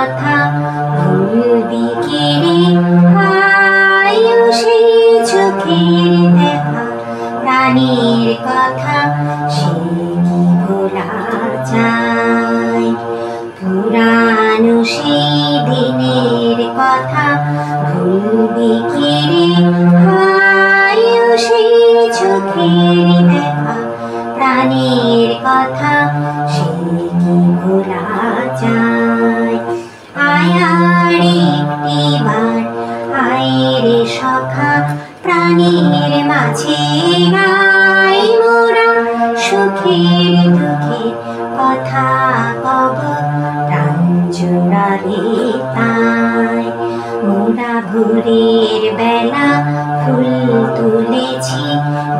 কথা ভুলবি কি রে আয়ু সেই চোখের দেখা প্রাণের কথা সে কি ভোলা যায় পুরানো সেই দিনের কথা ভুলবি কি রে আয়ু সেই চোখের দেখা প্রাণের কথা সে কি ভোলা যায় আয় আর একটিবার আয় রে সখা প্রাণের মাঝে গাই মোরা সুখের দুঃখের কথা কব প্রাণ জোড়াবে তাই মোরা ভোরের বেলা ফুল তুলেছি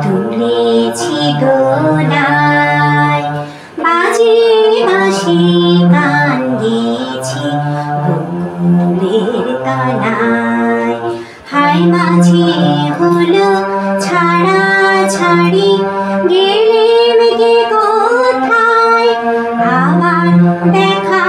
তুলেছি দোলায় বাজে বাঁশি গান গেয়েছি বকুলের তলায় হায় মাঝে হলো ছাড়া ছাড়ি গেলেম কে কোথায় আবার দেখা